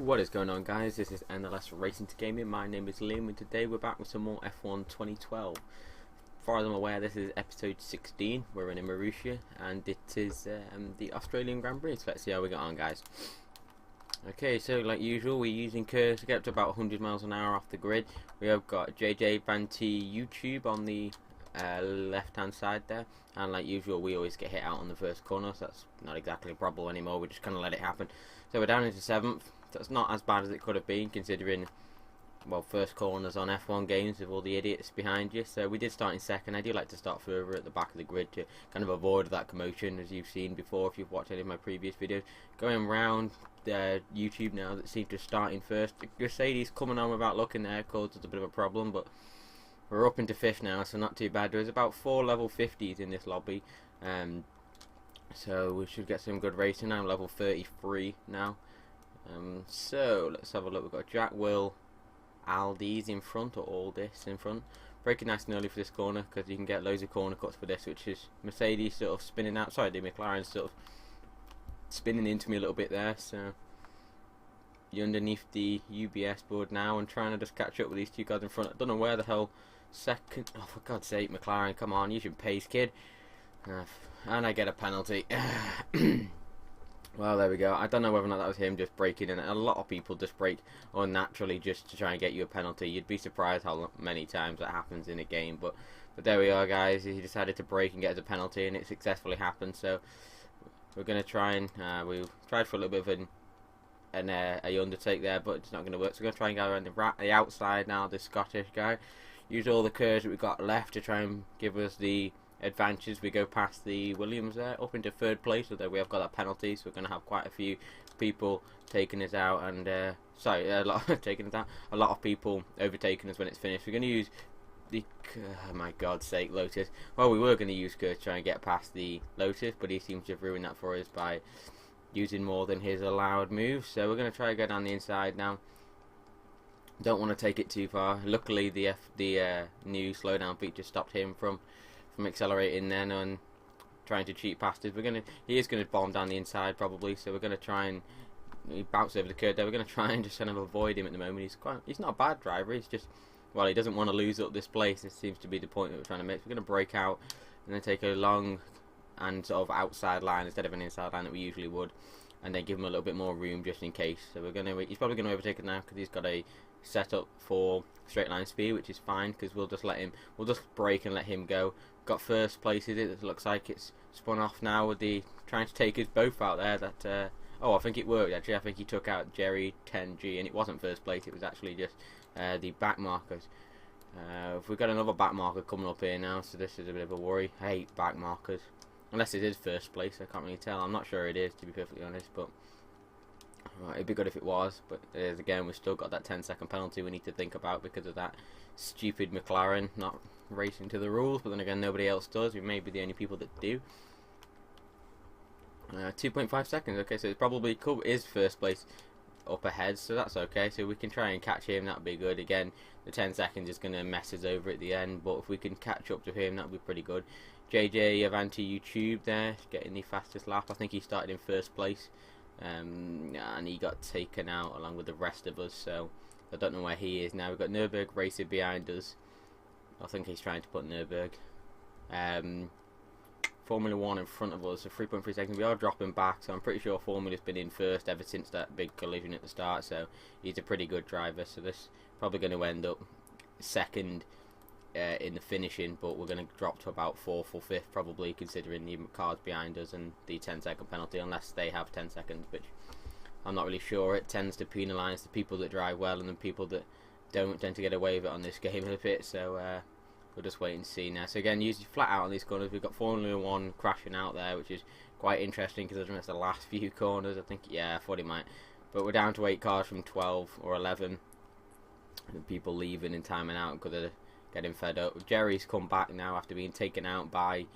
What is going on, guys? This is NLS Racing to Gaming. My name is Liam and today we're back with some more F1 2012. As far as I'm aware, this is episode 16. We're in Marussia and it is the Australian Grand Prix. So let's see how we get on, guys. Okay, so like usual, we're using curves to get up to about 100 miles an hour off the grid. We have got JJ Banty YouTube on the left hand side there, and like usual we always get hit out on the first corner, so that's not exactly a problem anymore. We just kind of let it happen. So we're down into 7th. That's not as bad as it could have been, considering, well, first corners on F1 games with all the idiots behind you. So we did start in 2nd. I do like to start further at the back of the grid to kind of avoid that commotion, as you've seen before if you've watched any of my previous videos. Going round YouTube now, that seems to start in 1st. Mercedes coming on without looking there caused us a bit of a problem, but we're up into 5th now, so not too bad. There's about 4 level 50s in this lobby, so we should get some good racing. I'm level 33 now. So let's have a look. We've got Jack, Will, Aldi's in front, or Aldis in front. Braking nice and early for this corner because you can get loads of corner cuts for this, which is Mercedes sort of spinning out. Sorry, the McLaren sort of spinning into me a little bit there. So you're underneath the UBS board now and trying to just catch up with these two guys in front. I don't know where the hell second. Oh, for God's sake, McLaren, come on, use your pace, kid. And I get a penalty. Well, there we go. I don't know whether or not that was him just breaking in. A lot of people just break unnaturally just to try and get you a penalty. You'd be surprised how many times that happens in a game. But there we are, guys. He decided to break and get us a penalty, and it successfully happened. So we're going to try and... we tried for a little bit of a undertake there, but it's not going to work. So we're going to try and go around the outside now, this Scottish guy. Use all the curves that we've got left to try and give us the advantage. We go past the Williams there, up into 3rd place, although we have got that penalty, so we're going to have quite a few people taking us out, and a lot of people overtaking us when it's finished. We're going to use the oh my God's sake, Lotus. Well, we were going to use Kurt to try and get past the Lotus, but he seems to have ruined that for us by using more than his allowed moves. So we're going to try to go down the inside now. Don't want to take it too far. Luckily, the new slowdown feature stopped him from accelerating then and trying to cheat past us. He is gonna bomb down the inside probably, so we're gonna try and bounce over the curb there. We're gonna try and just kind of avoid him at the moment. He's not a bad driver. He's just, well, he doesn't want to lose up this place. This seems to be the point that we're trying to make. So we're gonna break out and then take a long and sort of outside line instead of an inside line that we usually would, and then give him a little bit more room just in case. So he's probably gonna overtake it now because he's got a setup for straight line speed, which is fine because we'll just brake and let him go. Got 1st place. It looks like it's spun off now with the trying to take us both out there. That oh, I think it worked actually. I think he took out Jerry 10G, and it wasn't 1st place. It was actually just the back markers. We've got another back marker coming up here now, so this is a bit of a worry. I hate back markers unless it is 1st place. I can't really tell. I'm not sure it is, to be perfectly honest, but it'd be good if it was. But again, we've still got that 10-second penalty we need to think about because of that stupid McLaren not racing to the rules. But then again, nobody else does. We may be the only people that do. 2.5 seconds. Okay, so it's probably cool. Is 1st place up ahead, so that's okay. So we can try and catch him. That'd be good. Again, the 10 seconds is going to mess us over at the end, but if we can catch up to him, that'd be pretty good. JJ Avanti YouTube there, getting the fastest lap. I think he started in 1st place. And he got taken out along with the rest of us, so I don't know where he is now. We've got Nürburg racing behind us. I think he's trying to put Nürburg. Formula 1 in front of us, so 3.3 seconds. We are dropping back, so I'm pretty sure Formula's been in 1st ever since that big collision at the start, so he's a pretty good driver. So this is probably going to end up 2nd in the finishing, but we're going to drop to about 4th or 5th probably, considering the cars behind us and the 10-second penalty, unless they have 10 seconds, which I'm not really sure. It tends to penalise the people that drive well, and the people that don't tend to get away with it on this game a bit, so we'll just wait and see now. So again, usually flat out on these corners. We've got Formula 1 crashing out there, which is quite interesting because I think that's the last few corners. I think, yeah, I thought it might, but we're down to 8 cars from 12 or 11, and people leaving and timing out because they're getting fed up. Jerry's come back now after being taken out by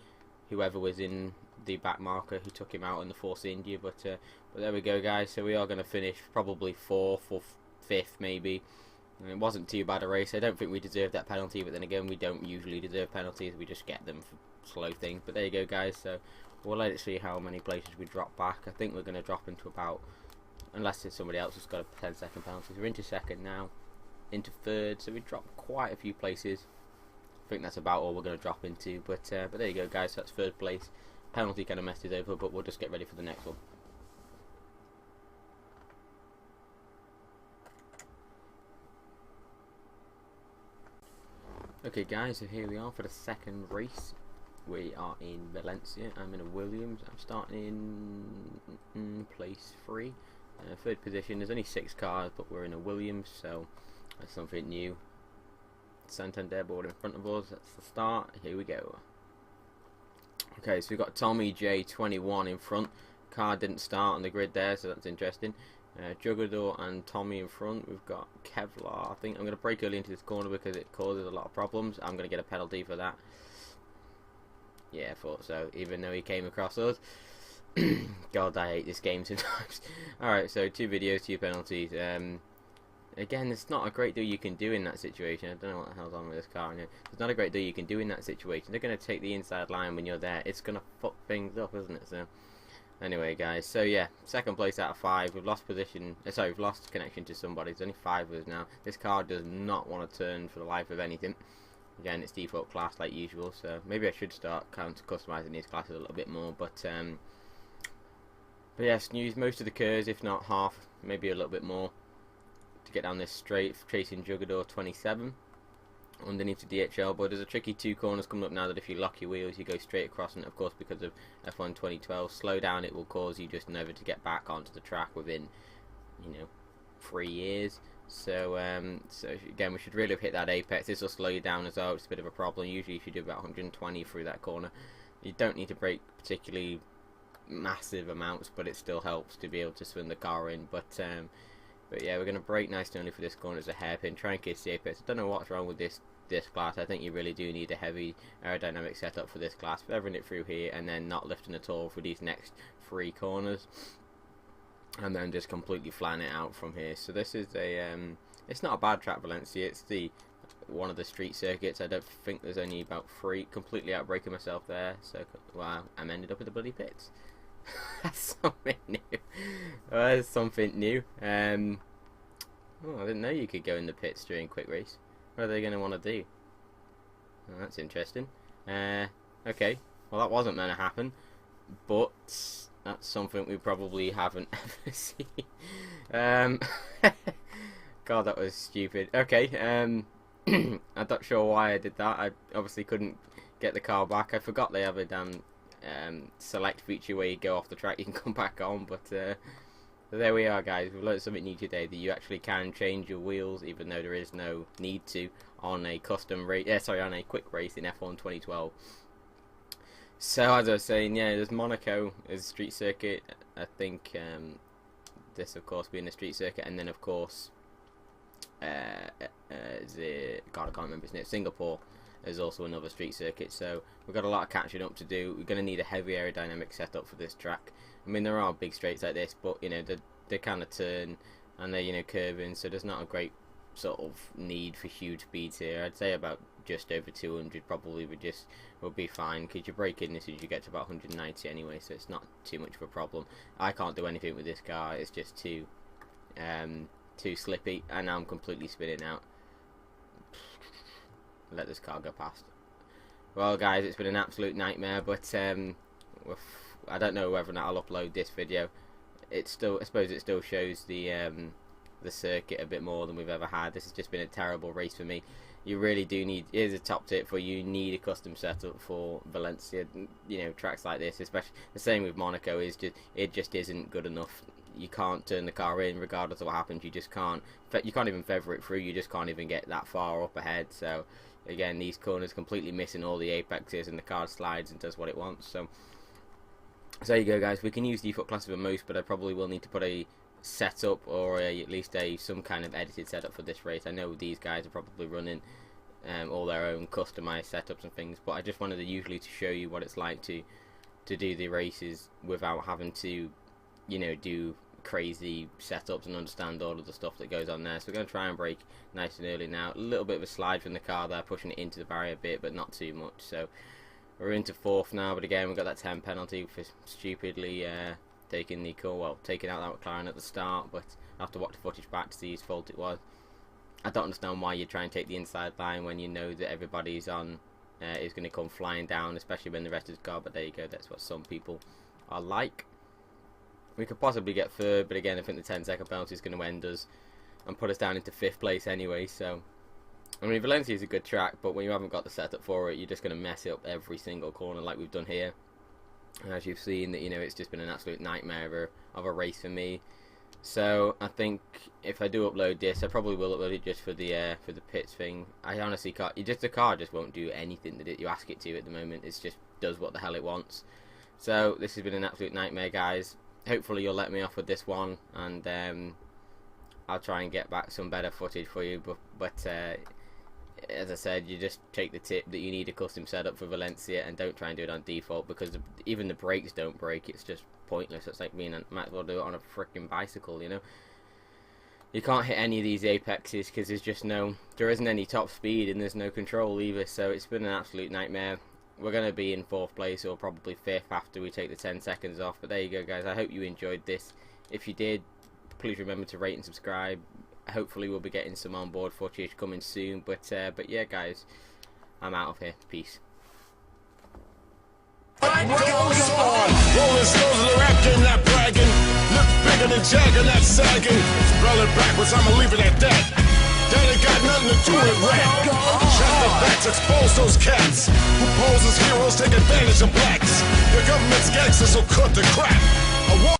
whoever was in the back marker who took him out in the Force India. But there we go, guys. So we are going to finish probably 4th or 5th maybe. And it wasn't too bad a race. I don't think we deserved that penalty, but then again, we don't usually deserve penalties. We just get them for slow things. But there you go, guys. So we'll let it see how many places we drop back. I think we're going to drop into about unless it's somebody else who's got a 10-second penalty. So we're into second now, into third, so we dropped quite a few places. I think that's about all we're going to drop into, but there you go, guys. That's third place. Penalty kind of messed it over, but we'll just get ready for the next one. Okay, guys, so here we are for the second race. We are in Valencia. I'm in a Williams. I'm starting in place 3, third position. There's only 6 cars, but we're in a Williams, so that's something new. Santander board in front of us. That's the start. Here we go. Okay, so we've got Tommy J21 in front. Car didn't start on the grid there, so that's interesting. Jugador and Tommy in front. We've got Kevlar. I think I'm going to brake early into this corner because it causes a lot of problems. I'm going to get a penalty for that. Yeah, I thought so, even though he came across us. God, I hate this game sometimes. Alright, so 2 videos, 2 penalties. Again, there's not a great deal you can do in that situation. I don't know what the hell's on with this car. There's not a great deal you can do in that situation. They're going to take the inside line when you're there. It's going to fuck things up, isn't it? So, anyway, guys. So, yeah, second place out of 5. We've lost position. Sorry, we've lost connection to somebody. There's only 5 of us now. This car does not want to turn for the life of anything. Again, it's default class like usual. So, maybe I should start kind of customizing these classes a little bit more. But yes, use most of the curves, if not half, maybe a little bit more, to get down this straight, chasing Jugador 27 underneath the DHL. But there's a tricky 2 corners coming up now that if you lock your wheels you go straight across, and of course because of F1 2012 slow down, it will cause you just never to get back onto the track within, you know, 3 years. So so again, we should really have hit that apex. This will slow you down as well. It's a bit of a problem. Usually if you do about 120 through that corner, you don't need to brake particularly massive amounts, but it still helps to be able to swing the car in. But yeah, we're going to brake nice and early for this corner as a hairpin, try and kiss the apex. I don't know what's wrong with this class. I think you really do need a heavy aerodynamic setup for this class, feathering it through here and then not lifting at all for these next 3 corners, and then just completely flying it out from here. So this is a it's not a bad track, Valencia. It's the one of the street circuits. I don't think there's only about 3. Completely out braking myself there. So wow, I'm ended up with the bloody pits. That's something new. That's something new. Oh, I didn't know you could go in the pits during quick race. What are they going to want to do? Oh, that's interesting. Okay, well that wasn't meant to happen, but that's something we probably haven't ever seen. God, that was stupid. Okay, I'm not sure why I did that. I obviously couldn't get the car back. I forgot they have a damn select feature where you go off the track, you can come back on. But there we are, guys. We've learned something new today, that you actually can change your wheels, even though there is no need to on a custom race. On a quick race in F1 2012. So as I was saying, yeah, there's Monaco as street circuit. I think this, of course, being a street circuit, and then of course, God, I can't remember his name. Singapore is also another street circuit. So we've got a lot of catching up to do. We're going to need a heavy aerodynamic setup for this track. I mean, there are big straights like this, but you know they kind of turn and they're curving, so there's not a great sort of need for huge speeds here. I'd say about just over 200 probably would be fine, because you brake in as soon as you get to about 190 anyway, so it's not too much of a problem. I can't do anything with this car. It's just too slippy, and now I'm completely spinning out. Let this car go past. Well, guys, it's been an absolute nightmare, but I don't know whether or not I'll upload this video. I suppose it still shows the circuit a bit more than we've ever had. This has just been a terrible race for me. You really do need, here's a top tip for you, need a custom setup for Valencia. You know, tracks like this, especially the same with Monaco, it just isn't good enough. You can't turn the car in regardless of what happens. You just can't. You can't even feather it through. You just can't even get that far up ahead. So again, these corners completely missing all the apexes, and the car slides and does what it wants. So there you go, guys. We can use default class for most, but I probably will need to put a setup or at least some kind of edited setup for this race. I know these guys are probably running all their own customized setups and things, but I just wanted to show you what it's like to do the races without having to, you know, do crazy setups and understand all of the stuff that goes on there. So we're going to try and brake nice and early now. A little bit of a slide from the car there, pushing it into the barrier a bit, but not too much. So we're into 4th now, but again, we've got that 10 penalty for stupidly taking the call, well, taking out that McLaren at the start, but I have to watch the footage back to see whose fault it was. I don't understand why you try and take the inside line when you know that everybody's on is going to come flying down, especially when the rest is gone. But there you go, that's what some people are like. We could possibly get third, but again, I think the 10-second penalty is going to end us and put us down into 5th place anyway. So, I mean, Valencia is a good track, but when you haven't got the setup for it, you're just going to mess it up every single corner like we've done here. And as you've seen, that, you know, it's just been an absolute nightmare of a race for me. So I think if I do upload this, I probably will upload it just for the pits thing. I honestly can't. The car just won't do anything that you ask it to at the moment. It just does what the hell it wants. So this has been an absolute nightmare, guys. Hopefully you'll let me off with this one, and I'll try and get back some better footage for you. But as I said, you just take the tip that you need a custom setup for Valencia, and don't try and do it on default, because even the brakes don't brake. It's just pointless. It's like might as well do it on a freaking bicycle, you know. You can't hit any of these apexes because there isn't any top speed, and there's no control either. So it's been an absolute nightmare. We're going to be in 4th place or probably 5th after we take the 10 seconds off. But there you go, guys. I hope you enjoyed this. If you did, please remember to rate and subscribe. Hopefully we'll be getting some onboard footage coming soon. But yeah, guys, I'm out of here. Peace. Fight goes on. Rolling stones in the rap game, not bragging. Look bigger than Jagger, not sagging. Spell it backwards, I'ma leave it at that. That ain't got nothing to do with rap. Shut the backs, expose those cats who pose as heroes, take advantage of blacks. The government's gangsters, so cut the crap.